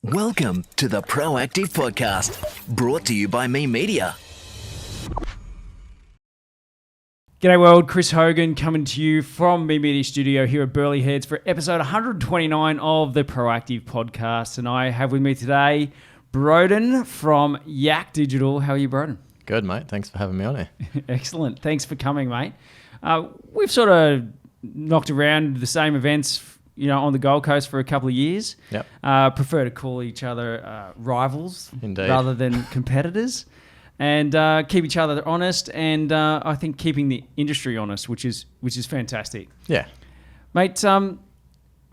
Welcome to the ProActive podcast, brought to you by Me Media. G'day world, Chris Hogan coming to you from Me Media Studio here at Burleigh Heads for episode 129 of the ProActive podcast. And I have with me today Broden from Yak Digital. How are you, Broden? Good, mate. Thanks for having me on here. Excellent. Thanks for coming, mate. We've sort of knocked around the same events, on the Gold Coast for a couple of years. Yep. Prefer to call each other rivals Indeed. rather than competitors. And keep each other honest, and I think keeping the industry honest, which is fantastic. Yeah. Mate,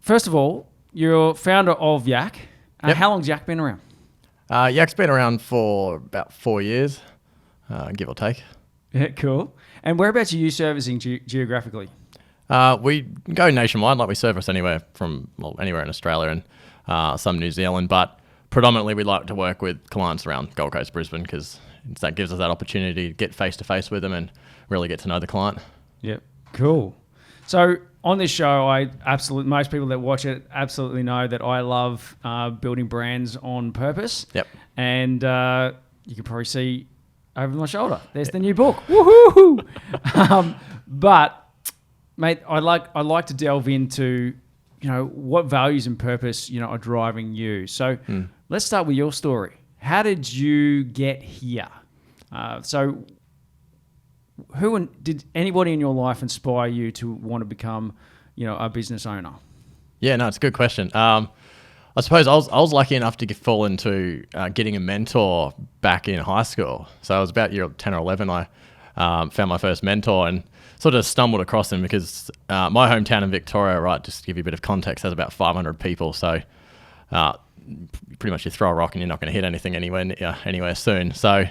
first of all, you're founder of Yak. Yep. How long's Yak been around? Yak's been around for about 4 years, give or take. Yeah, cool. And whereabouts are you servicing geographically? We go nationwide, like we service anywhere anywhere in Australia and some New Zealand, but predominantly we like to work with clients around Gold Coast, Brisbane, because that gives us that opportunity to get face-to-face with them and really get to know the client. Yep, cool. So on this show, most people that watch it absolutely know that I love building brands on purpose. Yep. And you can probably see over my shoulder, there's the new book. Woohoo! But mate, I like to delve into, what values and purpose, are driving you. So let's start with your story. How did you get here? Did anybody in your life inspire you to want to become, a business owner? Yeah, no, it's a good question. I suppose I was lucky enough to fall into getting a mentor back in high school. So I was about year 10 or 11. I found my first mentor and sort of stumbled across him because my hometown in Victoria, right, just to give you a bit of context, has about 500 people. So pretty much you throw a rock and you're not going to hit anything anywhere soon. So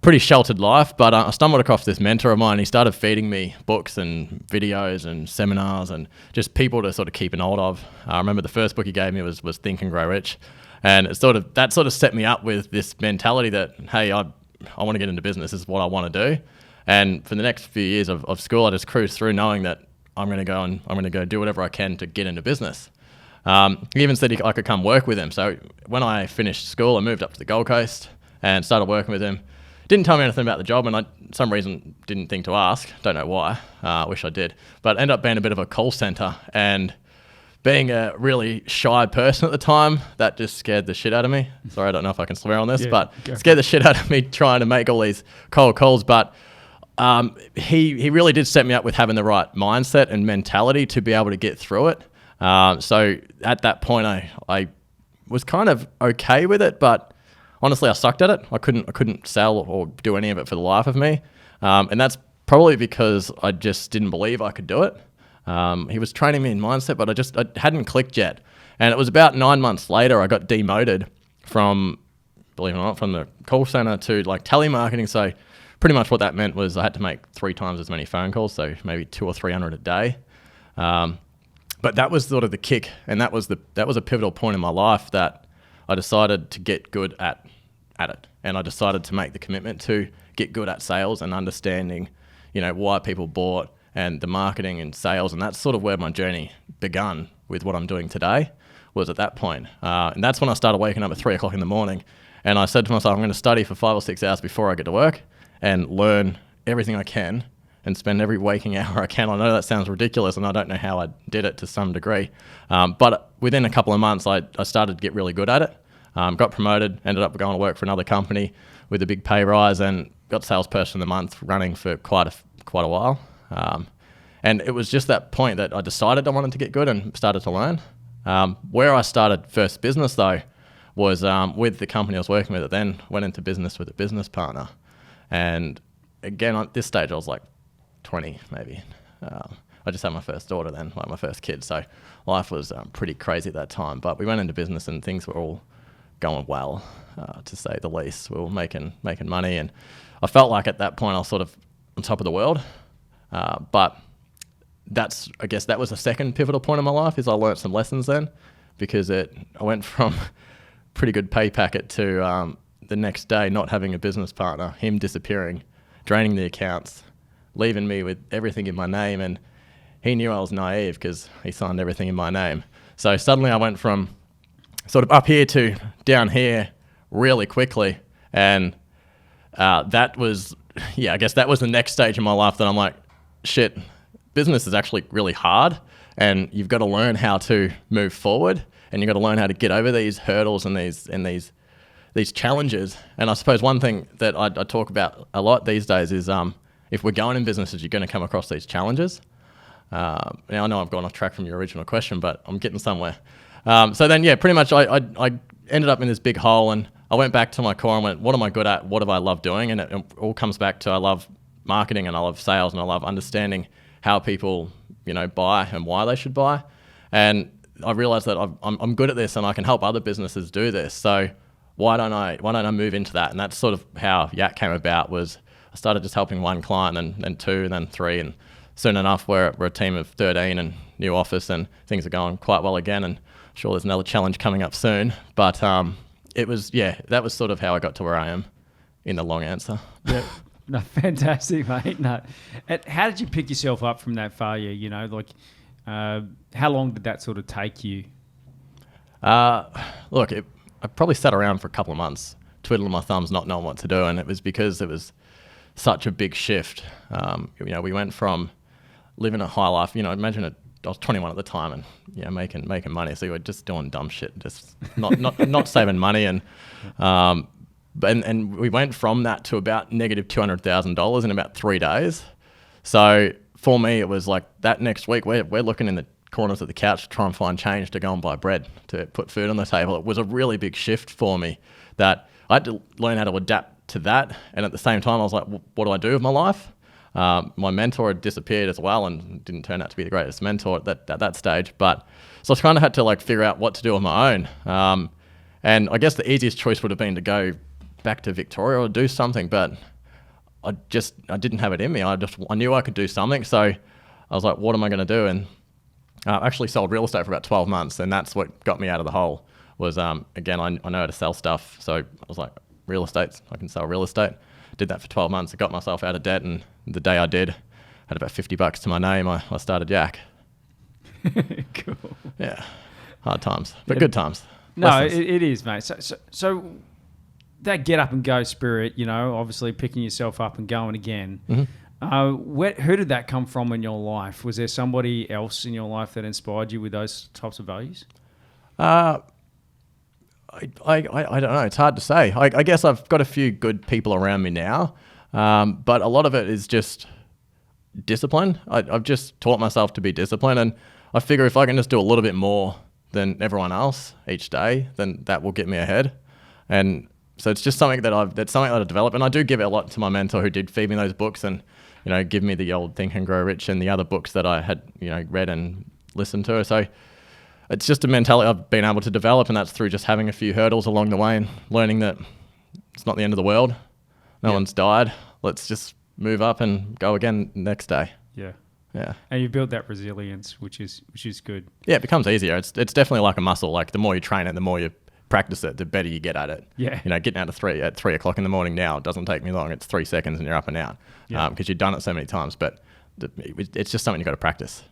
pretty sheltered life, but I stumbled across this mentor of mine. He started feeding me books and videos and seminars and just people to sort of keep an hold of. I remember the first book he gave me was Think and Grow Rich. And that sort of set me up with this mentality that, hey, I want to get into business. This is what I want to do. And for the next few years of school, I just cruised through knowing that I'm going to go do whatever I can to get into business. He even said I could come work with him. So when I finished school, I moved up to the Gold Coast and started working with him. Didn't tell me anything about the job, and some reason didn't think to ask. Don't know why. Wish I did. But ended up being a bit of a call center, and being a really shy person at the time, that just scared the shit out of me. Sorry, I don't know if I can swear on this, but scared the shit out of me trying to make all these cold calls. But he really did set me up with having the right mindset and mentality to be able to get through it. So at that point, I was kind of okay with it, but honestly, I sucked at it. I couldn't sell or do any of it for the life of me. And that's probably because I just didn't believe I could do it. He was training me in mindset, but I hadn't clicked yet. And it was about 9 months later, I got demoted from, believe it or not, from the call center to like telemarketing. So pretty much what that meant was I had to make 3 times as many phone calls, so maybe 200 or 300 a day. But that was sort of the kick, and that was a pivotal point in my life that I decided to get good at it, and I decided to make the commitment to get good at sales and understanding, why people bought and the marketing and sales, and that's sort of where my journey begun with what I'm doing today. Was at that point, and that's when I started waking up at 3 o'clock in the morning, and I said to myself, I'm going to study for 5 or 6 hours before I get to work and learn everything I can and spend every waking hour I can. I know that sounds ridiculous, and I don't know how I did it to some degree. But within a couple of months, I started to get really good at it. Got promoted, ended up going to work for another company with a big pay rise, and got salesperson of the month running for quite a while. And it was just that point that I decided I wanted to get good and started to learn. Where I started first business, though, was with the company I was working with. I then went into business with a business partner. And again, at this stage, I was like 20 maybe. I just had my first daughter then, like my first kid. So life was pretty crazy at that time. But we went into business and things were all going well, to say the least. We were making money. And I felt like at that point I was sort of on top of the world. But I guess that was the second pivotal point in my life, is I learned some lessons then, because I went from pretty good pay packet to the next day not having a business partner, him disappearing, draining the accounts, leaving me with everything in my name. And he knew I was naive because he signed everything in my name. So suddenly I went from sort of up here to down here really quickly. And that was, I guess that was the next stage in my life that I'm like, shit, business is actually really hard, and you've got to learn how to move forward, and you've got to learn how to get over these hurdles and these challenges. And I suppose one thing that I talk about a lot these days is if we're going in businesses, you're going to come across these challenges. Now I know I've gone off track from your original question, but I'm getting somewhere. So then, pretty much I ended up in this big hole, and I went back to my core and went, what am I good at? What do I love doing? And it all comes back to I love marketing, and I love sales, and I love understanding how people, buy and why they should buy. And I realized that I'm good at this, and I can help other businesses do this. So why don't I move into that? And that's sort of how Yak came about. Was I started just helping one client, and then two, and then three, and soon enough we're a team of 13 and new office, and things are going quite well again. And I'm sure there's another challenge coming up soon. But it was that was sort of how I got to where I am. In the long answer. Yeah. No, fantastic, mate. No, and how did you pick yourself up from that failure? How long did that sort of take you? Look, I probably sat around for a couple of months, twiddling my thumbs, not knowing what to do, and it was because it was such a big shift. We went from living a high life. Imagine I was 21 at the time, and making money. So you were just doing dumb shit, just not saving money, and we went from that to about negative $200,000 in about 3 days. So for me, it was like that next week, we're looking in the corners of the couch to try and find change to go and buy bread, to put food on the table. It was a really big shift for me that I had to learn how to adapt to that. And at the same time, I was like, what do I do with my life? My mentor had disappeared as well, and didn't turn out to be the greatest mentor at that stage. But so I kind of had to figure out what to do on my own. And I guess the easiest choice would have been to go back to Victoria or do something, but I didn't have it in me. I knew I could do something, so I was like, what am I going to do? And I actually sold real estate for about 12 months, and that's what got me out of the hole. Was again, I know how to sell stuff, so I was like, real estate, I can sell real estate. Did that for 12 months. I got myself out of debt, and the day I did, had about $50 to my name. I started Yak. Cool. Yeah, hard times, but good times. No, it is, mate. So that get up and go spirit, obviously picking yourself up and going again. Mm-hmm. Who did that come from in your life? Was there somebody else in your life that inspired you with those types of values? I don't know. It's hard to say. I guess I've got a few good people around me now, but a lot of it is just discipline. I've just taught myself to be disciplined, and I figure if I can just do a little bit more than everyone else each day, then that will get me ahead. And so it's just something that I've developed, and I do give it a lot to my mentor who did feed me those books and, give me the old Think and Grow Rich and the other books that I had, read and listened to. So it's just a mentality I've been able to develop, and that's through just having a few hurdles along the way and learning that it's not the end of the world. No one's died. Let's just move up and go again next day. Yeah. Yeah. And you built that resilience, which is good. Yeah, it becomes easier. It's definitely like a muscle. Like the more you train it, the more you practice it, the better you get at it. Yeah. Getting out of at 3 o'clock in the morning now, it doesn't take me long. It's 3 seconds and you're up and out. Yeah. Because you've done it so many times. But it's just something you've got to practice.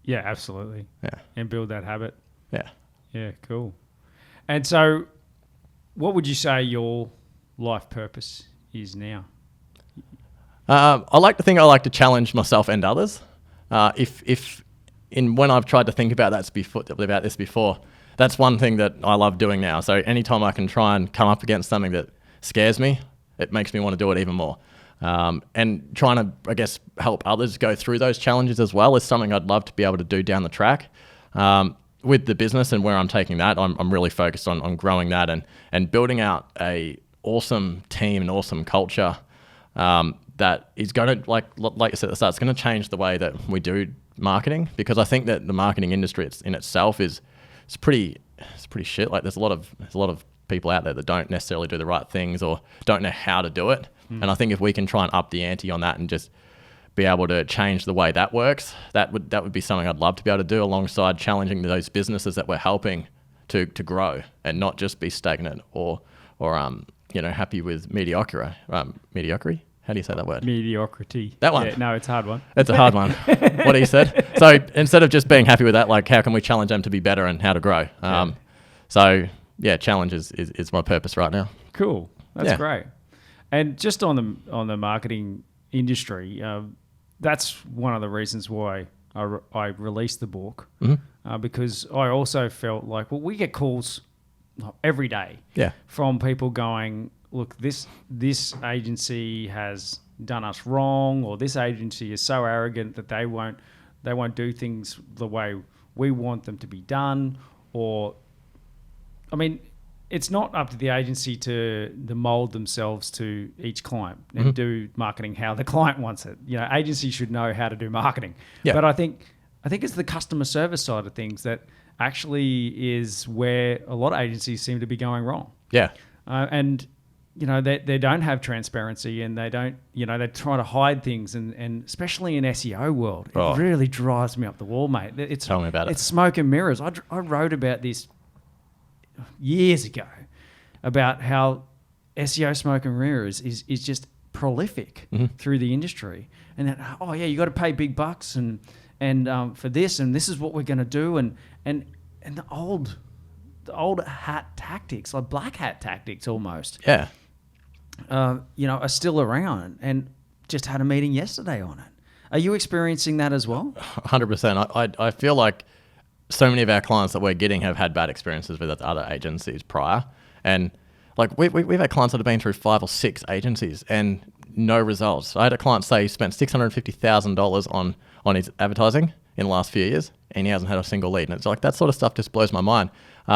Yeah, absolutely. Yeah. And build that habit. Yeah. Yeah, cool. And so what would you say your life purpose is now? I like to think I like to challenge myself and others. When I've tried to think about this before, that's one thing that I love doing now. So anytime I can try and come up against something that scares me, it makes me want to do it even more. And trying to, I guess, help others go through those challenges as well is something I'd love to be able to do down the track. With the business and where I'm taking that, I'm really focused on growing that and building out a awesome team and awesome culture that is going to, like you said at the start, it's going to change the way that we do marketing, because I think that the marketing industry in itself is pretty shit. Like there's a lot of people out there that don't necessarily do the right things or don't know how to do it. And I think if we can try and up the ante on that and just be able to change the way that works, that would be something I'd love to be able to do, alongside challenging those businesses that we're helping to grow and not just be stagnant or happy with mediocrity. Mediocrity? How do you say that word? Mediocrity. That one. Yeah, no, it's a hard one. It's a hard one. What he said. So instead of just being happy with that, like how can we challenge them to be better and how to grow? So yeah, challenge is my purpose right now. Cool. That's Yeah. great. And just on the marketing industry, that's one of the reasons why I released the book, because I also felt like, well, we get calls every day Yeah. from people going, look, this agency has done us wrong, or this agency is so arrogant that they won't do things the way we want them to be done. Or, I mean, it's not up to the agency to mold themselves to each client and do marketing how the client wants it. You know, agencies should know how to do marketing. Yeah. But I think it's the customer service side of things that actually is where a lot of agencies seem to be going wrong. Yeah. And you know, they don't have transparency, and they don't, you know, they try to hide things, and especially in SEO world, it really drives me up the wall, mate. Tell me about it. It's smoke and mirrors. I wrote about this years ago about how SEO smoke and mirrors is just prolific through the industry, and that, oh yeah, you got to pay big bucks and for this, and this is what we're going to do, and the old hat tactics, like black hat tactics almost, Yeah. you know, are still around, and just had a meeting yesterday on it. Are you experiencing that as well? 100%. I feel like so many of our clients that we're getting have had bad experiences with other agencies prior. And like we've had clients that have been through 5 or 6 agencies and no results. I had a client say he spent $650,000 on his advertising in the last few years, and he hasn't had a single lead. And it's like, that sort of stuff just blows my mind.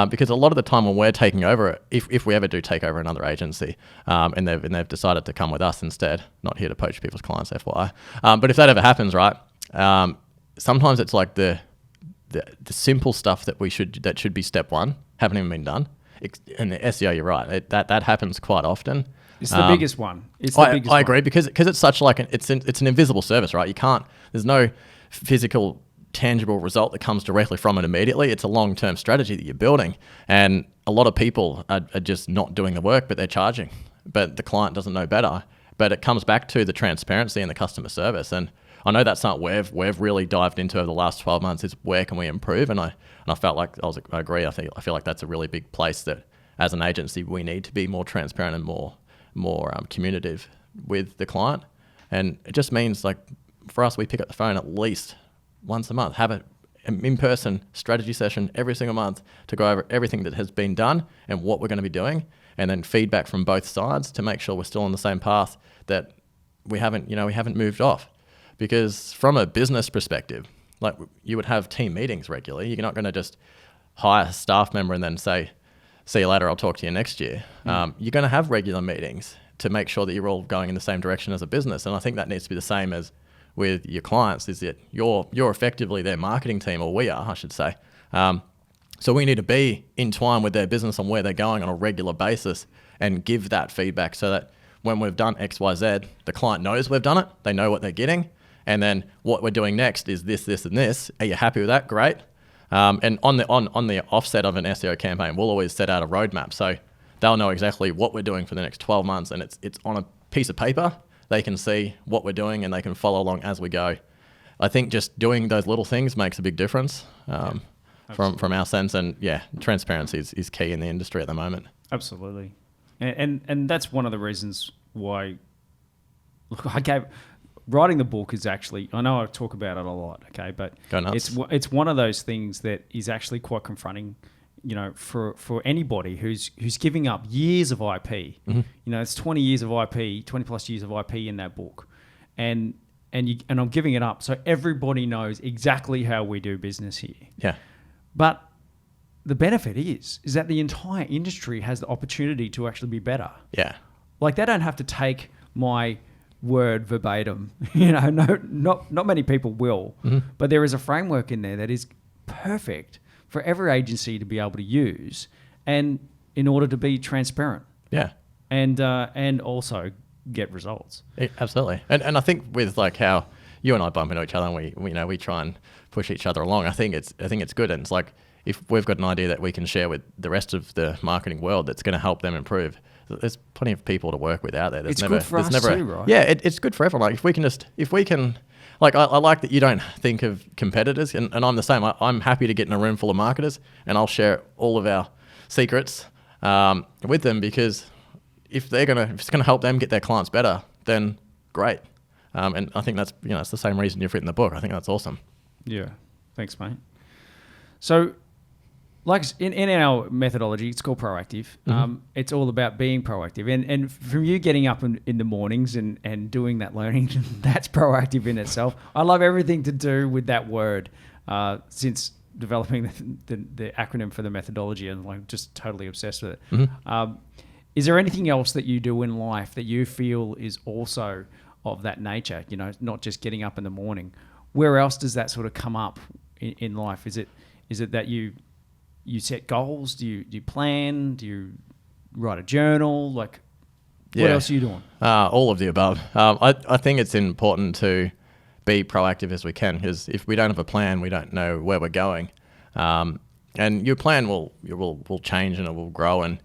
Because a lot of the time when we're taking over, if we ever do take over another agency, and they've decided to come with us instead, not here to poach people's clients, FYI. But if that ever happens, right, sometimes it's like the simple stuff that should be step one haven't even been done. And the SEO, you're right, that happens quite often. It's the biggest one. I agree, because it's such like it's an invisible service, right? There's no physical tangible result that comes directly from it immediately. It's a long-term strategy that you're building, and a lot of people are just not doing the work, but they're charging, but the client doesn't know better. But it comes back to the transparency and the customer service, and I know that's something we've really dived into over the last 12 months, is where can we improve. And I felt like I agree. I feel like that's a really big place that as an agency we need to be more transparent and more communicative with the client. And it just means, like, for us, we pick up the phone at least once a month, have an in-person strategy session every single month to go over everything that has been done and what we're going to be doing, and then feedback from both sides to make sure we're still on the same path, that we haven't moved off. Because from a business perspective, like, you would have team meetings regularly. You're not going to just hire a staff member and then say, see you later, I'll talk to you next year. You're going to have regular meetings to make sure that you're all going in the same direction as a business. And I think that needs to be the same as with your clients, is that you're effectively their marketing team, or we are, I should say. So we need to be in time with their business on where they're going on a regular basis, and give that feedback, so that when we've done X, Y, Z, the client knows we've done it, they know what they're getting, and then what we're doing next is this, this, and this. Are you happy with that? Great. And on the offset of an SEO campaign, we'll always set out a roadmap, so they'll know exactly what we're doing for the next 12 months, and it's on a piece of paper. They can see what we're doing, and they can follow along as we go. I think just doing those little things makes a big difference from our sense. And yeah, transparency is key in the industry at the moment. Absolutely. And that's one of the reasons why, look, writing the book is actually, I know I talk about it a lot, okay, but it's one of those things that is actually quite confronting, you know, for anybody who's giving up years of IP. You know, it's 20 years of IP, 20 plus years of IP in that book, and I'm giving it up so everybody knows exactly how we do business here. Yeah. But the benefit is that the entire industry has the opportunity to actually be better. Yeah. Like, they don't have to take my word verbatim. You know, not many people will, but there is a framework in there that is perfect for every agency to be able to use, and in order to be transparent. Yeah. And also get results. Absolutely. And I think with like how you and I bump into each other, and we try and push each other along, I think it's good. And it's like, if we've got an idea that we can share with the rest of the marketing world that's going to help them improve, there's plenty of people to work with out there. It's good for us too, right? Yeah, it's good for everyone. Like, if we can, like, I like that you don't think of competitors, and I'm the same. I'm happy to get in a room full of marketers, and I'll share all of our secrets with them, because if it's gonna help them get their clients better, then great. And I think that's it's the same reason you've written the book. I think that's awesome. Yeah, thanks, mate. So, like in our methodology, it's called ProActive. It's all about being proactive, and from you getting up in the mornings and doing that learning, that's proactive in itself. I love everything to do with that word. Since developing the acronym for the methodology, and like just totally obsessed with it. Is there anything else that you do in life that you feel is also of that nature? Not just getting up in the morning. Where else does that sort of come up in life? Is it that you set goals? Do you plan? Do you write a journal? Like, what else are you doing? All of the above. I think it's important to be proactive as we can, because if we don't have a plan, we don't know where we're going. And your plan will change and it will grow. And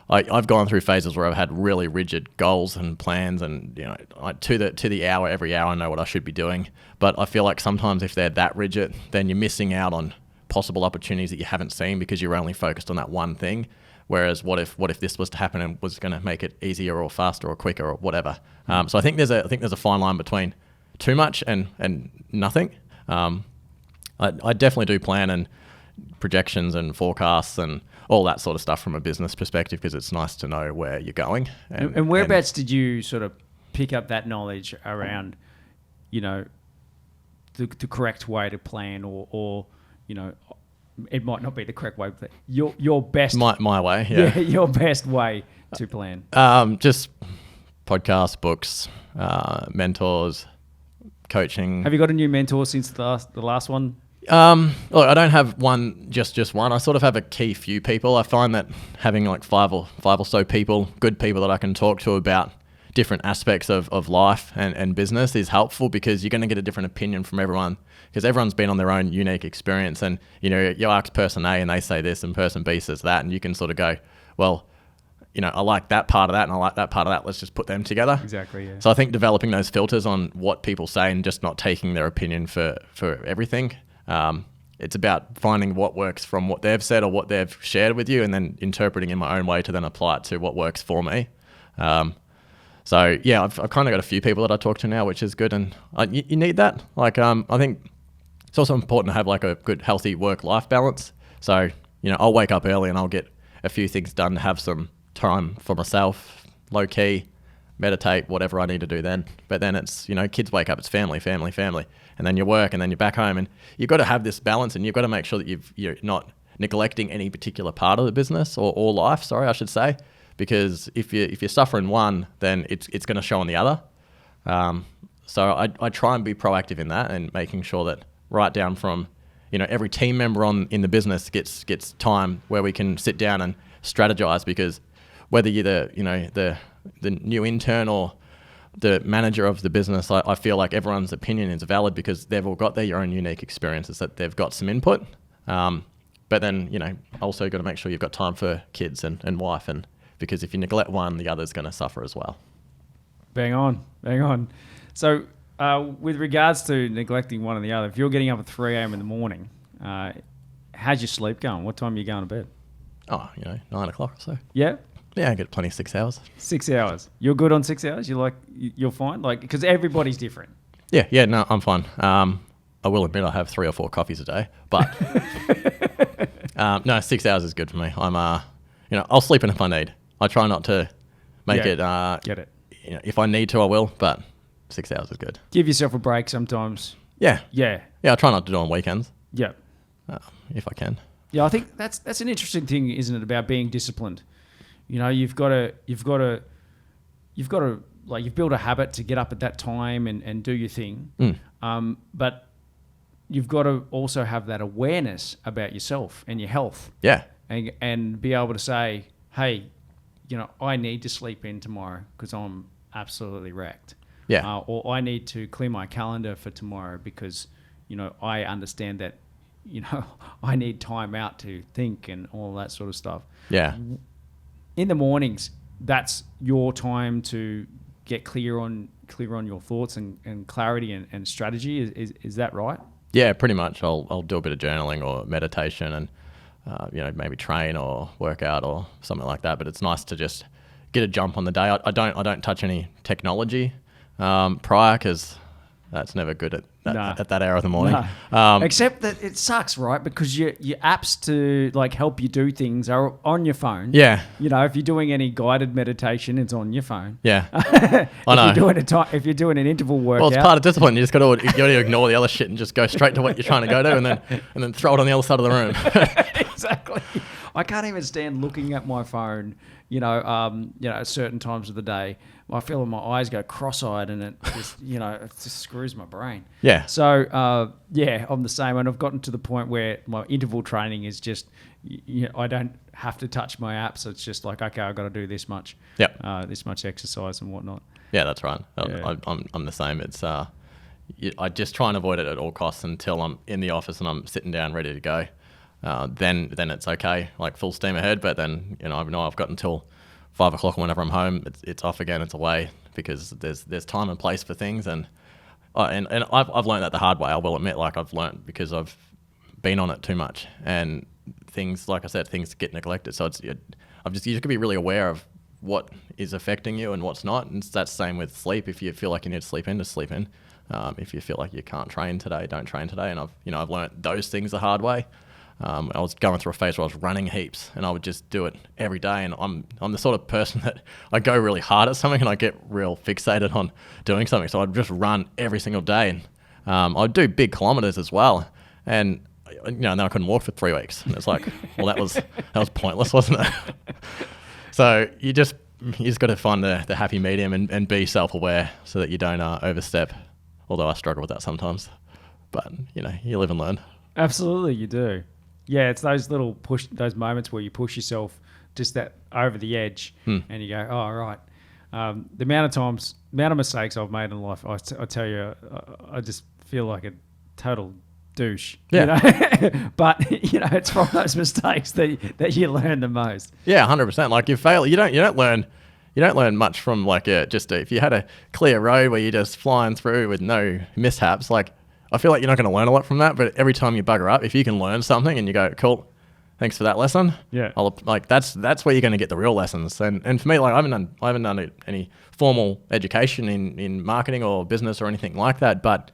I've gone through phases where I've had really rigid goals and plans, and to the hour, every hour I know what I should be doing. But I feel like sometimes if they're that rigid, then you're missing out on possible opportunities that you haven't seen because you're only focused on that one thing. Whereas what if this was to happen and was going to make it easier or faster or quicker or whatever? So I think there's a fine line between too much and nothing. I definitely do plan and projections and forecasts and all that sort of stuff from a business perspective, because it's nice to know where you're going. And whereabouts did you sort of pick up that knowledge around, the correct way to plan, or it might not be the correct way, but your best... My way, yeah. Your best way to plan. Just podcasts, books, mentors, coaching. Have you got a new mentor since the last one? Look, I don't have one, just one. I sort of have a key few people. I find that having like five or so people, good people that I can talk to about different aspects of life and business is helpful, because you're going to get a different opinion from everyone, because everyone's been on their own unique experience. And, you ask person A and they say this and person B says that, and you can sort of go, well, I like that part of that and I like that part of that. Let's just put them together. Exactly, yeah. So I think developing those filters on what people say and just not taking their opinion for everything. It's about finding what works from what they've said or what they've shared with you, and then interpreting in my own way to then apply it to what works for me. So yeah, I've kind of got a few people that I talk to now, which is good. And you need that. Like, I think it's also important to have like a good, healthy work-life balance. So, I'll wake up early and I'll get a few things done to have some time for myself, low key, meditate, whatever I need to do then. But then it's, kids wake up, it's family, and then you work, and then you're back home, and you've got to have this balance, and you've got to make sure that you're not neglecting any particular part of the business or life, sorry, I should say, because if you're suffering one, then it's going to show on the other. So I try and be proactive in that, and making sure that right down from, every team member in the business gets time where we can sit down and strategize, because whether you're the new intern or the manager of the business, I feel like everyone's opinion is valid, because they've all got their own unique experiences, that they've got some input. But then, also got to make sure you've got time for kids and wife, and because if you neglect one, the other's going to suffer as well. Bang on. So with regards to neglecting one or the other, if you're getting up at 3 a.m. in the morning, how's your sleep going? What time are you going to bed? Oh, 9 o'clock or so. Yeah? Yeah, I get plenty of 6 hours. 6 hours. You're good on 6 hours? You're fine? Because everybody's different. Yeah, no, I'm fine. I will admit I have 3 or 4 coffees a day, but no, 6 hours is good for me. I'm, I'll sleep in if I need. I try not to make it. Get it. If I need to, I will, but 6 hours is good. Give yourself a break sometimes. Yeah. Yeah. Yeah, I try not to do it on weekends. Yeah. If I can. Yeah, I think that's an interesting thing, isn't it, about being disciplined? You've got to like, you've built a habit to get up at that time and do your thing. But you've got to also have that awareness about yourself and your health. Yeah. And be able to say, hey, I need to sleep in tomorrow because I'm absolutely wrecked. Yeah. Or I need to clear my calendar for tomorrow because, I understand that, I need time out to think and all that sort of stuff. Yeah. In the mornings, that's your time to get clear on your thoughts and clarity and strategy. Is that right? Yeah, pretty much. I'll do a bit of journaling or meditation, and maybe train or work out or something like that. But it's nice to just get a jump on the day. I don't touch any technology prior, because that's never good at that hour of the morning. Except that it sucks, right? Because your apps to like help you do things are on your phone. Yeah. If you're doing any guided meditation, it's on your phone. Yeah. I know. If you're doing an interval workout, well, it's part of discipline. You just got to ignore the other shit and just go straight to what you're trying to go to, and then throw it on the other side of the room. Exactly. I can't even stand looking at my phone. At certain times of the day, I feel like my eyes go cross-eyed, and it just, it just screws my brain. Yeah. So, I'm the same, and I've gotten to the point where my interval training is just, I don't have to touch my apps. It's just like, okay, I've got to do this much. Yep. This much exercise and whatnot. Yeah, that's right. Yeah. I'm the same. It's I just try and avoid it at all costs until I'm in the office and I'm sitting down ready to go. Then it's okay, like full steam ahead. But then I know I've got until 5 o'clock whenever I'm home. It's off again. It's away, because there's time and place for things. And I've learned that the hard way. I will admit, like I've learned because I've been on it too much, and things, like I said, things get neglected. So you just got to be really aware of what is affecting you and what's not. And that's the same with sleep. If you feel like you need to sleep in, just sleep in. If you feel like you can't train today, don't train today. And I've learned those things the hard way. I was going through a phase where I was running heaps, and I would just do it every day. And I'm the sort of person that I go really hard at something and I get real fixated on doing something. So I'd just run every single day, and I'd do big kilometers as well. And then I couldn't walk for 3 weeks. And it's like, well, that was pointless, wasn't it? So you just got to find the happy medium and be self-aware so that you don't overstep. Although I struggle with that sometimes, but you live and learn. Absolutely, you do. Yeah, it's those moments where you push yourself just that over the edge, and you go, oh, right. The amount of mistakes I've made in life, I tell you, I just feel like a total douche. Yeah. But it's from those mistakes that you learn the most. Yeah, 100%. Like you fail, you don't learn much from if you had a clear road where you're just flying through with no mishaps. Like, I feel like you're not going to learn a lot from that, but every time you bugger up, if you can learn something and you go, cool, thanks for that lesson. Yeah. That's where you're going to get the real lessons. And for me, like I haven't done any formal education in marketing or business or anything like that, but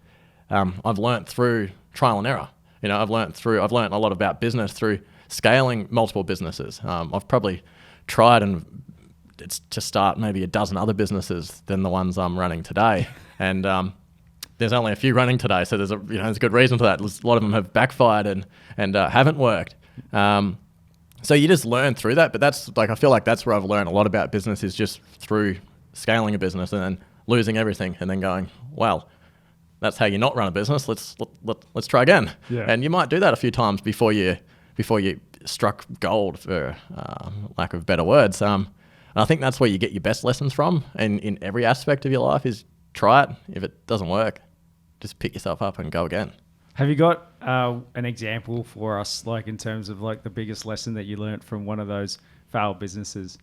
I've learned through trial and error. I've learned a lot about business through scaling multiple businesses. I've probably tried to start maybe a dozen other businesses than the ones I'm running today. And there's only a few running today, so there's a good reason for that. A lot of them have backfired and haven't worked. So you just learn through that. But I feel like that's where I've learned a lot about business, is just through scaling a business and then losing everything and then going, well, that's how you not run a business. Let's try again. Yeah. And you might do that a few times before you struck gold, for lack of better words. And I think that's where you get your best lessons from. And in every aspect of your life is try it. If it doesn't work, just pick yourself up and go again. Have you got an example for us, like in terms of like the biggest lesson that you learnt from one of those failed businesses?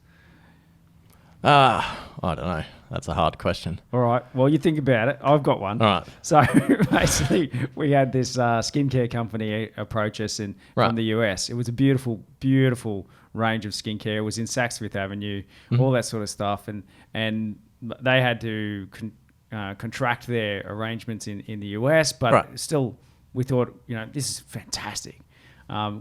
I don't know. That's a hard question. All right. Well, you think about it. I've got one. All right. So basically, we had this skincare company approach us from the US. It was a beautiful, beautiful range of skincare. It was in Saks Fifth Avenue, all that sort of stuff, and they had to contract their arrangements in the US, but still, we thought, this is fantastic.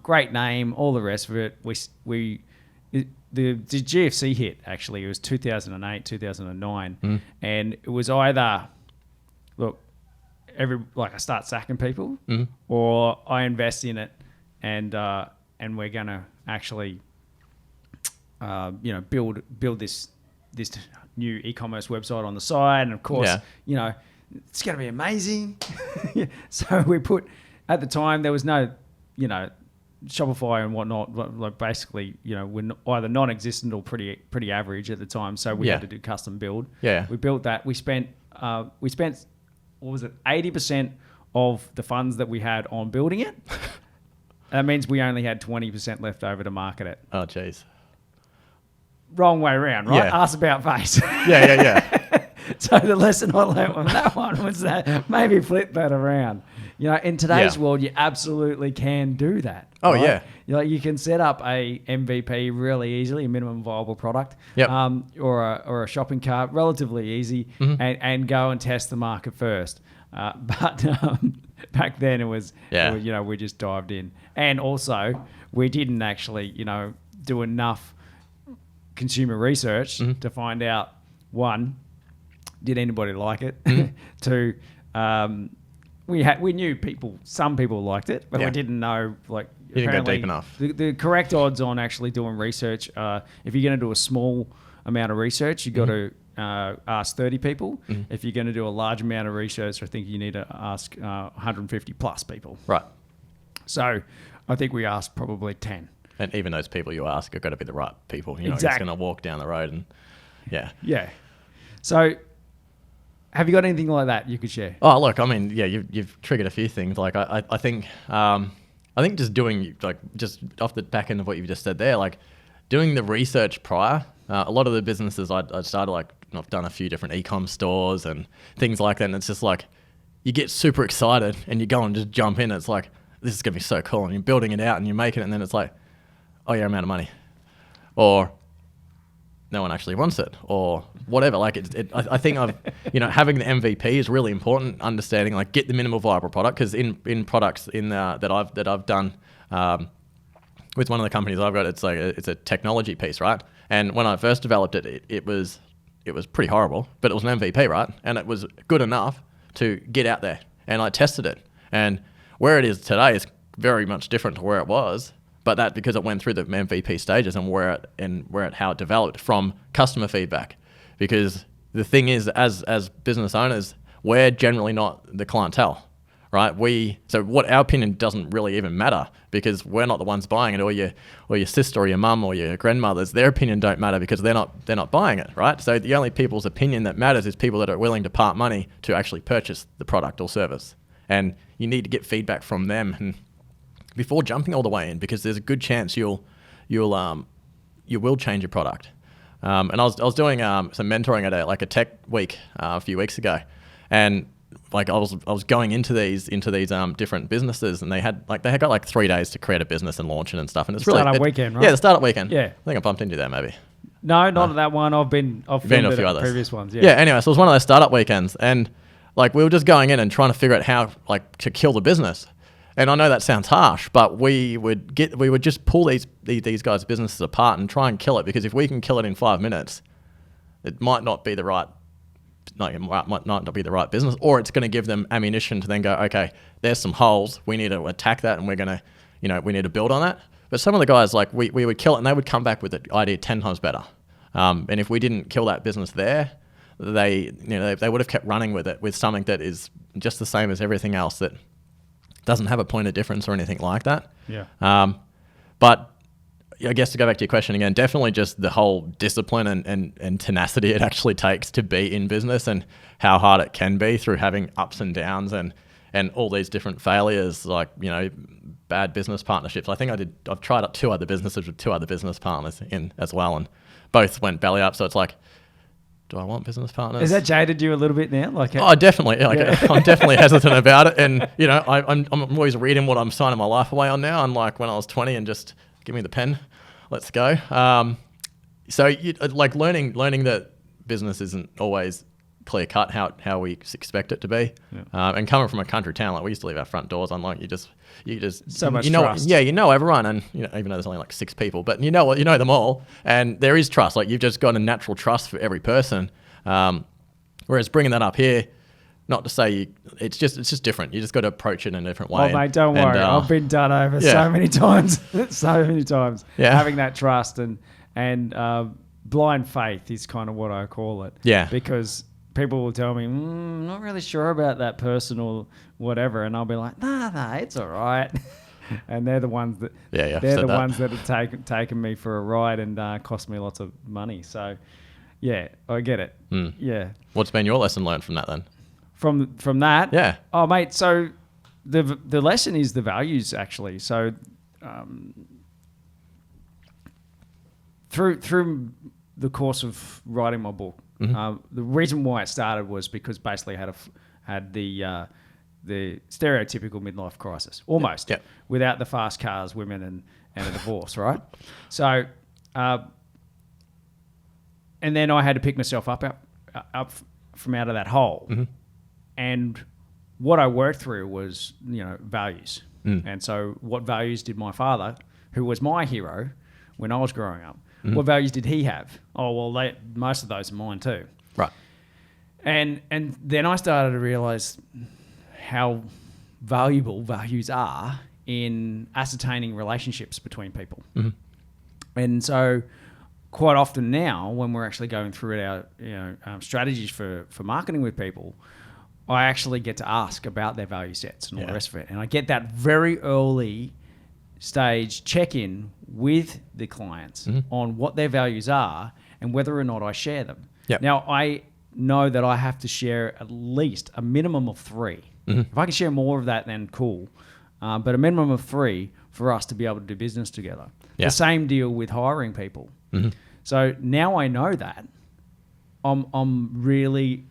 Great name, all the rest of it. The GFC hit, actually. It was 2008, 2009, and it was either, look, I start sacking people, or I invest in it, and we're going to actually, build this new e-commerce website on the side, and of course, it's going to be amazing. So we put, at the time, there was no, Shopify and whatnot, like basically, we're either non-existent or pretty average at the time. So we had to do custom build. Yeah. We built that. We spent, what was it, 80% of the funds that we had on building it. That means we only had 20% left over to market it. Oh, jeez. Wrong way around, right? Yeah. Ask about face. Yeah. So the lesson I learned on that one was that maybe flip that around. You know, in today's Yeah. world, you absolutely can do that. Oh, right? yeah. You can set up a MVP really easily, a minimum viable product, Yep. or a shopping cart, relatively easy, and go and test the market first. But back then it was, we just dived in, and also we didn't actually, do enough consumer research to find out, one, did anybody like it? Two, we knew some people liked it, but we didn't know, like, You didn't go apparently deep enough. The correct odds on actually doing research, if you're going to do a small amount of research, you've got to ask 30 people. If you're going to do a large amount of research, I think you need to ask 150 plus people. Right. So I think we asked probably 10. And even those people you ask are got to be the right people. You're not just Exactly. going to walk down the road and, yeah. Yeah. So have you got anything like that you could share? Oh, look, I mean, yeah, you've triggered a few things. Like, I think just doing, like, just off the back end of what you've just said there, like, doing the research prior. A lot of the businesses I started, like, I've done a few different e-com stores and things like that, and it's just like, you get super excited and you go and just jump in. It's like, this is going to be so cool, and you're building it out and you make it, and then it's like, oh yeah, I'm out of money, or no one actually wants it, or whatever. Like, I think having the MVP is really important. Understanding, like, get the minimal viable product, because in products that I've done with one of the companies I've got, it's a technology piece, right? And when I first developed it, it was pretty horrible, but it was an MVP, right? And it was good enough to get out there, and I tested it, and where it is today is very much different to where it was. But that because it went through the MVP stages and how it developed from customer feedback. Because the thing is, as business owners, we're generally not the clientele, right? So what our opinion doesn't really even matter, because we're not the ones buying it, or your sister or your mum or your grandmother's. Their opinion don't matter because they're not buying it, right? So the only people's opinion that matters is people that are willing to part money to actually purchase the product or service. And you need to get feedback from them and before jumping all the way in, because there's a good chance you will change your product. And I was doing some mentoring at a tech week a few weeks ago, and like I was going into these different businesses, and they had got like 3 days to create a business and launch it and stuff. And it's Startup weekend, right? Yeah, the startup weekend. Yeah, I think I bumped into that maybe. No, not at that one. I've been a filmed few at others. previous ones. Yeah. Anyway, so it was one of those startup weekends, and like we were just going in and trying to figure out how to kill the business. And I know that sounds harsh, but we would just pull these guys' businesses apart and try and kill it, because if we can kill it in 5 minutes, it might not be the right, might not be the right business, or it's going to give them ammunition to then go, okay, there's some holes, we need to attack that, and we're going to, we need to build on that. But some of the guys, like we would kill it, and they would come back with the idea 10 times better. And if we didn't kill that business there, they would have kept running with it with something that is just the same as everything else that doesn't have a point of difference or anything like that. Yeah. But I guess to go back to your question again, definitely just the whole discipline and tenacity it actually takes to be in business, and how hard it can be through having ups and downs and all these different failures, like, bad business partnerships. I think I've tried out 2 other businesses with 2 other business partners in as well, and both went belly up. So it's like, do I want business partners? Has that jaded you a little bit now? Oh, definitely. I'm definitely hesitant about it, and I'm always reading what I'm signing my life away on now. Unlike when I was 20 and just give me the pen, let's go. So learning that business isn't always clear cut how we expect it to be. Yeah. And coming from a country town, like we used to leave our front doors unlocked. You just so much trust. Yeah, everyone, and even though there's only like 6 people, but you know them all, and there is trust. Like, you've just got a natural trust for every person. Whereas bringing that up here, not to say it's just different. You just got to approach it in a different way. Oh, mate, don't worry. I've been done over so many times. Yeah. Having that trust and blind faith is kind of what I call it. Yeah. Because people will tell me, not really sure about that person or whatever, and I'll be like, nah, it's all right. And they're the ones that have taken me for a ride and cost me lots of money. So, yeah, I get it. Yeah. What's been your lesson learned from that then? From that? Yeah. Oh, mate. So the lesson is the values, actually. So through the course of writing my book, the reason why it started was because basically I had the the stereotypical midlife crisis, almost, Yep. without the fast cars, women, and a divorce, right? So, and then I had to pick myself up from out of that hole. And what I worked through was, values. And so what values did my father, who was my hero when I was growing up, what values did he have? Oh, well, most of those are mine too. Right. And then I started to realize how valuable values are in ascertaining relationships between people. And so quite often now, when we're actually going through our strategies for marketing with people, I actually get to ask about their value sets and all the rest of it. And I get that very early stage check-in with the clients on what their values are and whether or not I share them. Yep. Now, I know that I have to share at least a minimum of 3. If I can share more of that, then cool. But a minimum of 3 for us to be able to do business together. Yeah. The same deal with hiring people. So now I know that. I'm really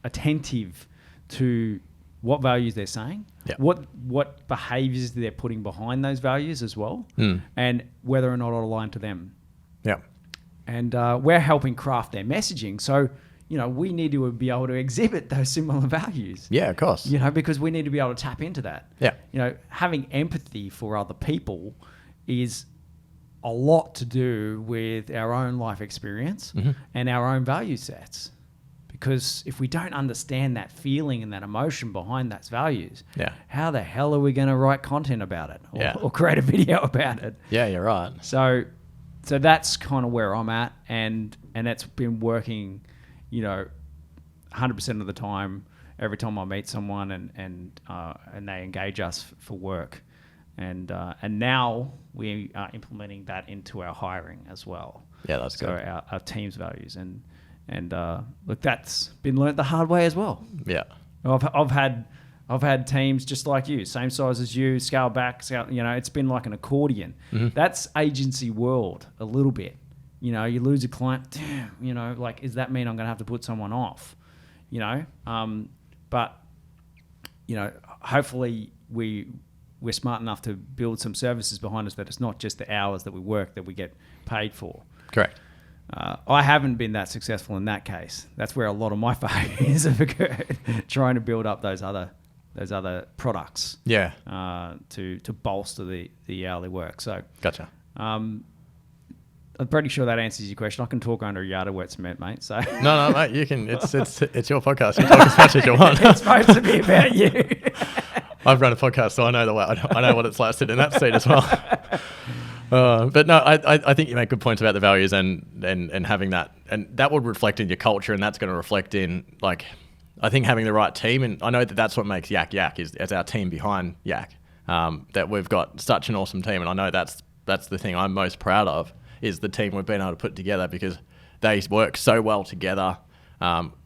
attentive to what values they're saying, what behaviors they're putting behind those values as well, and whether or not it align to them. Yeah. And we're helping craft their messaging. So, we need to be able to exhibit those similar values. Yeah, of course. Because we need to be able to tap into that. Yeah. Having empathy for other people is a lot to do with our own life experience and our own value sets. Because if we don't understand that feeling and that emotion behind those values, how the hell are we going to write content about it or create a video about it? Yeah, you're right. So that's kind of where I'm at, and it's been working, 100% of the time. Every time I meet someone and they engage us for work, and now we are implementing that into our hiring as well. Yeah, that's so good. Our team's values and look, that's been learnt the hard way as well. Yeah. I've had teams just like you, same size as you, scale back, it's been like an accordion. That's agency world a little bit. You lose a client, damn, does that mean I'm going to have to put someone off? But hopefully we're smart enough to build some services behind us that it's not just the hours that we work that we get paid for. Correct. I haven't been that successful in that case. That's where a lot of my failures have occurred, trying to build up those other products. Yeah. To bolster the hourly work. So Gotcha. I'm pretty sure that answers your question. I can talk under a yard of wet cement, mate. So No, mate, you can. It's your podcast. You talk as much as you want. It's supposed to be about you. I've run a podcast, so I know the way. I know what it's like sitting in that seat as well. But no, I think you make good points about the values and having that, and that would reflect in your culture, and that's going to reflect in I think having the right team, and I know that's what makes Yak Yak is our team behind Yak. That we've got such an awesome team, and I know that's the thing I'm most proud of is the team we've been able to put together because they work so well together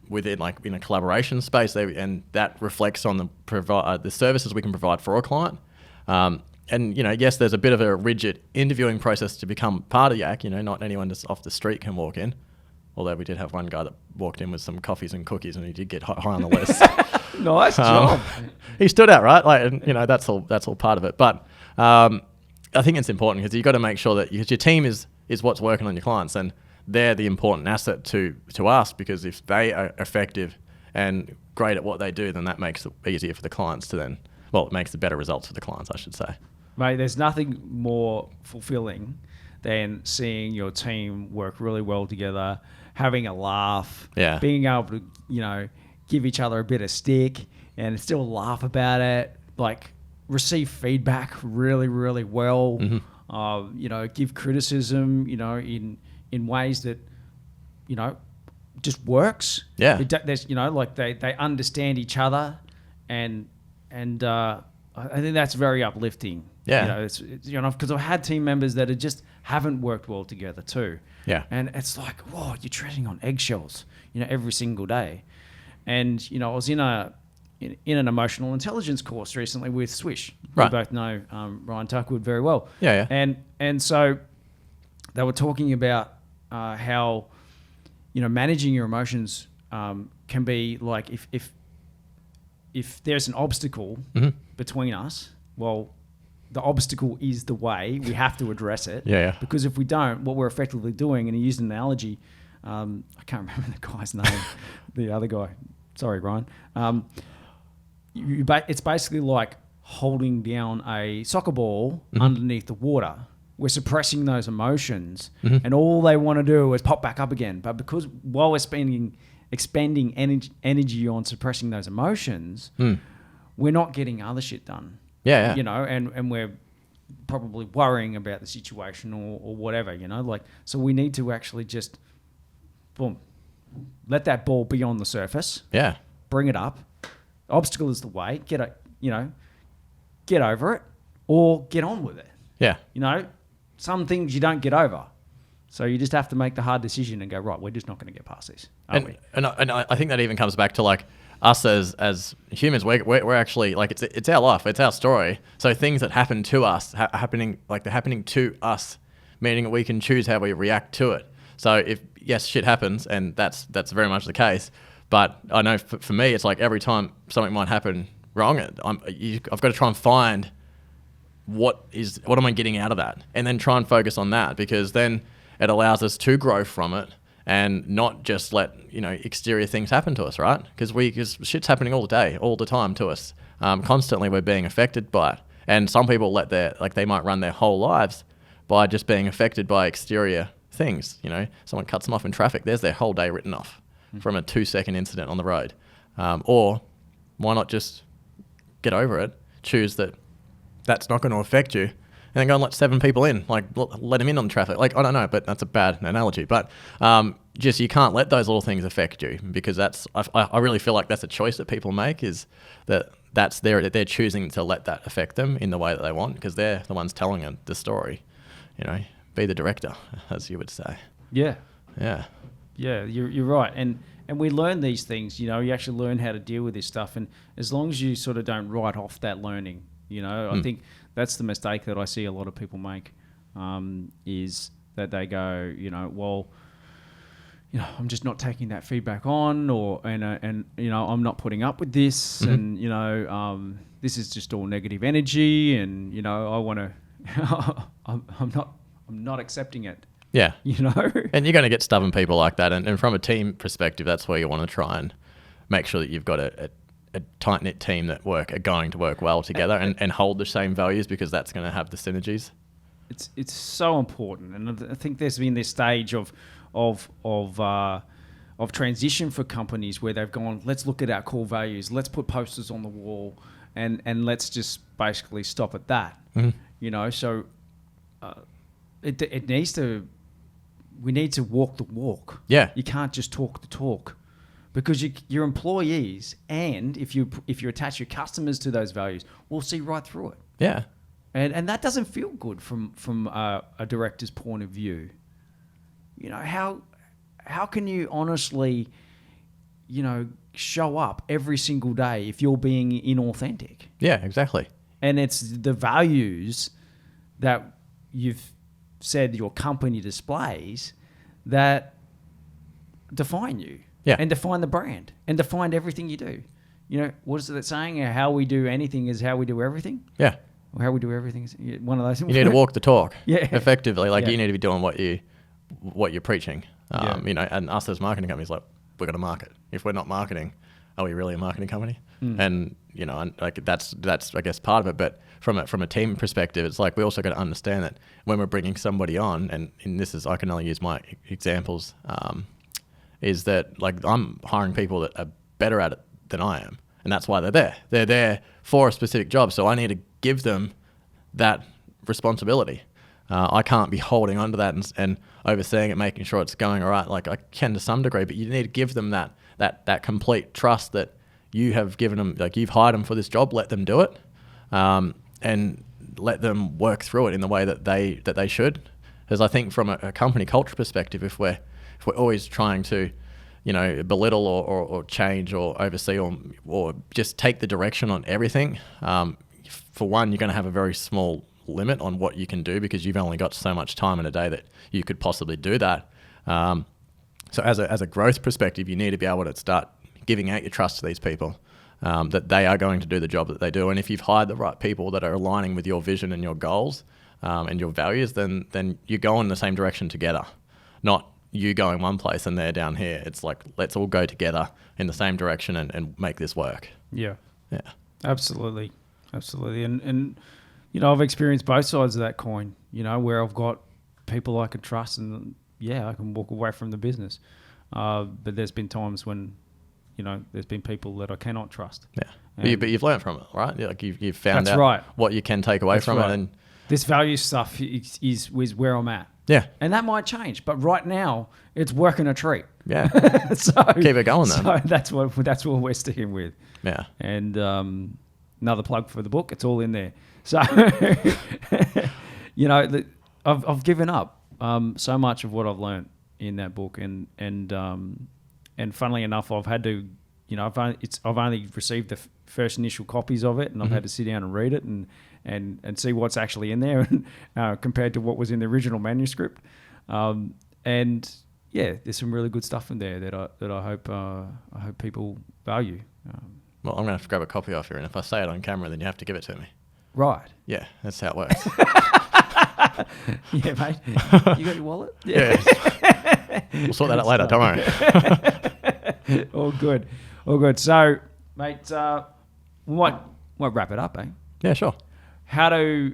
within in a collaboration space, and that reflects on the services we can provide for a client. And yes, there's a bit of a rigid interviewing process to become part of Yak. Not anyone just off the street can walk in. Although we did have one guy that walked in with some coffees and cookies, and he did get high on the list. Nice job. He stood out, right? That's all part of it. But I think it's important because you've got to make sure that your team is what's working on your clients, and they're the important asset to us, because if they are effective and great at what they do, then that makes it easier for the clients to then, it makes the better results for the clients, I should say. Mate, there's nothing more fulfilling than seeing your team work really well together, having a laugh, being able to, give each other a bit of stick and still laugh about it, receive feedback really, really well, give criticism, in ways that, just works. Yeah. There's, they understand each other, and I think that's very uplifting. Yeah. It's because I've had team members that just haven't worked well together too. Yeah. And it's like, whoa, you're treading on eggshells, every single day. And, I was in an emotional intelligence course recently with Swish. Right. We both know Ryan Tuckwood very well. Yeah. And so they were talking about how, managing your emotions can be like if if there's an obstacle Mm-hmm. between us, well, the obstacle is the way. We have to address it. Yeah. Because if we don't, what we're effectively doing, and he used an analogy, I can't remember the guy's name, the other guy. Sorry, Ryan. It's basically like holding down a soccer ball underneath the water. We're suppressing those emotions, and all they want to do is pop back up again. But because while we're expending energy on suppressing those emotions, we're not getting other shit done. Yeah. You know, and we're probably worrying about the situation or whatever, you know, like, so we need to actually just, boom, let that ball be on the surface. Yeah. Bring it up. Obstacle is the way. Get over it or get on with it. Yeah. You know, some things you don't get over. So you just have to make the hard decision and go, right, we're just not going to get past this. And I think that even comes back to like us as humans. We're actually like, it's our life, it's our story. So things that happen to us they're happening to us, meaning we can choose how we react to it. So if yes, shit happens, and that's very much the case. But I know for me, it's like every time something might happen wrong, I've got to try and find what am I getting out of that, and then try and focus on that, because then it allows us to grow from it and not just let exterior things happen to us, right? Because shit's happening all the time to us. Constantly we're being affected by it, and some people they might run their whole lives by just being affected by exterior things. Someone cuts them off in traffic, there's their whole day written off from a 2-second incident on the road. Or why not just get over it, choose that's not going to affect you, and then go and let 7 people in, like let them in on traffic. Like, I don't know, but that's a bad analogy. But just you can't let those little things affect you, because I really feel like that's a choice that people make, is that they're choosing to let that affect them in the way that they want, because they're the ones telling the story. Be the director, as you would say. Yeah. Yeah. Yeah, you're right. And we learn these things, you actually learn how to deal with this stuff. And as long as you sort of don't write off that learning, I think that's the mistake that I see a lot of people make, is that they go, I'm just not taking that feedback on, and I'm not putting up with this, and this is just all negative energy, and I want to, I'm not accepting it. Yeah. And you're going to get stubborn people like that. And from a team perspective, that's where you want to try and make sure that you've got a tight-knit team that are going to work well together and hold the same values, because that's going to have the synergies. It's so important. And I think there's been this stage of transition for companies where they've gone, let's look at our core values, let's put posters on the wall, and let's just basically stop at that. So it needs to... We need to walk the walk. Yeah. You can't just talk the talk, because your employees, and if you attach your customers to those values, will see right through it. Yeah. And that doesn't feel good from a director's point of view. How can you honestly, show up every single day if you're being inauthentic? Yeah, exactly. And it's the values that you've said your company displays that define you, and define the brand, and define everything you do. What is it saying? How we do anything is how we do everything. Yeah. Or how we do everything is one of those. You need to walk the talk. Yeah. Effectively, you need to be doing what you're preaching. And us as marketing companies, we're going to market. If we're not marketing, are we really a marketing company? And that's I guess part of it. But from a team perspective, it's like we also got to understand that when we're bringing somebody on, and this is, I can only use my examples, is that I'm hiring people that are better at it than I am, and that's why they're there. They're there for a specific job, so I need to give them that responsibility. I can't be holding on to that and overseeing it, making sure it's going all right. I can to some degree, but you need to give them that complete trust that you have given them. You've hired them for this job, let them do it, and let them work through it in the way that they should. Because I think from a company culture perspective, if we're always trying to belittle or change or oversee or just take the direction on everything, for one, you're going to have a very small limit on what you can do, because you've only got so much time in a day that you could possibly do that. So as a growth perspective, you need to be able to start giving out your trust to these people, that they are going to do the job that they do. And if you've hired the right people that are aligning with your vision and your goals and your values, then you go in the same direction together, not you going one place and they're down here. It's like, let's all go together in the same direction and make this work. Yeah. Yeah. Absolutely. And I've experienced both sides of that coin, where I've got people I can trust and, I can walk away from the business. But there's been times when, there's been people that I cannot trust. Yeah. But you've learned from it, right? Like you've found out right. what you can take away from it. And this value stuff is where I'm at. Yeah. And that might change. But right now, it's working a treat. Yeah. So keep it going then. So that's what we're sticking with. Yeah. And another plug for the book. It's all in there. So, I've given up so much of what I've learned in that book, and funnily enough, I've had to, I've only received the first initial copies of it, and I've had to sit down and read it and see what's actually in there, compared to what was in the original manuscript, and yeah, there's some really good stuff in there that I hope people value. Well, I'm gonna have to grab a copy off here, and if I say it on camera, then you have to give it to me. Right. Yeah, that's how it works. Yeah, mate. You got your wallet? Yeah. We'll sort that out later. Don't worry. All good. So, mate, we might wrap it up, eh? Yeah, sure. How do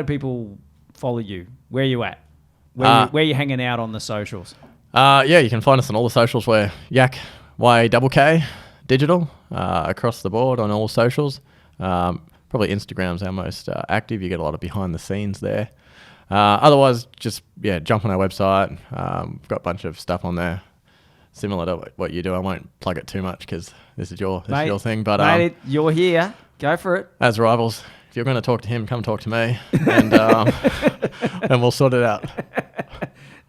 people follow you? Where are you at? Where you hanging out on the socials? Yeah, you can find us on all the socials. We're Yak YKK Digital across the board on all socials. Probably Instagram's our most active. You get a lot of behind the scenes there. Otherwise, just jump on our website. We've got a bunch of stuff on there similar to what you do. I won't plug it too much because this is your thing. But mate, you're here. Go for it. As rivals, if you're going to talk to him, come talk to me, and and we'll sort it out.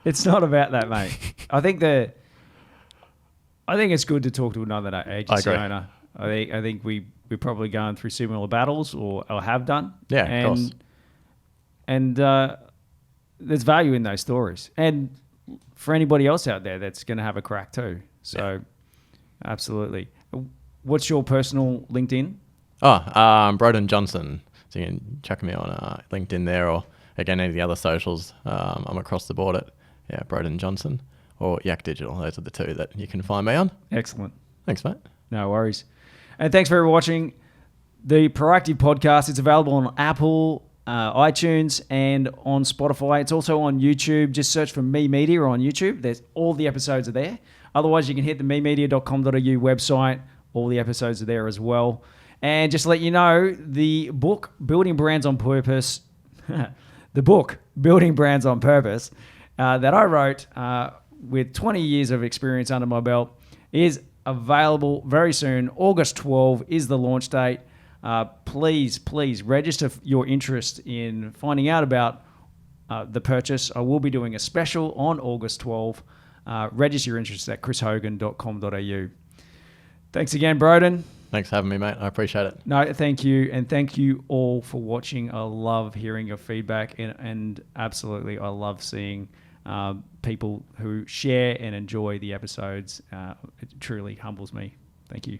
It's not about that, mate. I think it's good to talk to another agency owner. I think we're probably going through similar battles or have done. Yeah, of course. And there's value in those stories. And for anybody else out there that's going to have a crack too. So, absolutely. What's your personal LinkedIn? Broden Johnson. So you can chuck me on LinkedIn there, or again, any of the other socials. I'm across the board at Broden Johnson or Yak Digital. Those are the two that you can find me on. Excellent. Thanks, mate. No worries. And thanks for watching the ProActive podcast. It's available on Apple, iTunes, and on Spotify. It's also on YouTube. Just search for Me Media on YouTube. There's all the episodes are there. Otherwise, you can hit the memedia.com.au website. All the episodes are there as well. And just to let you know, the book, Building Brands on Purpose, that I wrote with 20 years of experience under my belt, is available very soon. August 12 is the launch date. Please register your interest in finding out about the purchase. I will be doing a special on August 12. Register your interest at chrishogan.com.au. Thanks again, Broden. Thanks for having me, mate. I appreciate it. No, thank you. And thank you all for watching. I love hearing your feedback, and absolutely, I love seeing people who share and enjoy the episodes. It truly humbles me. Thank you.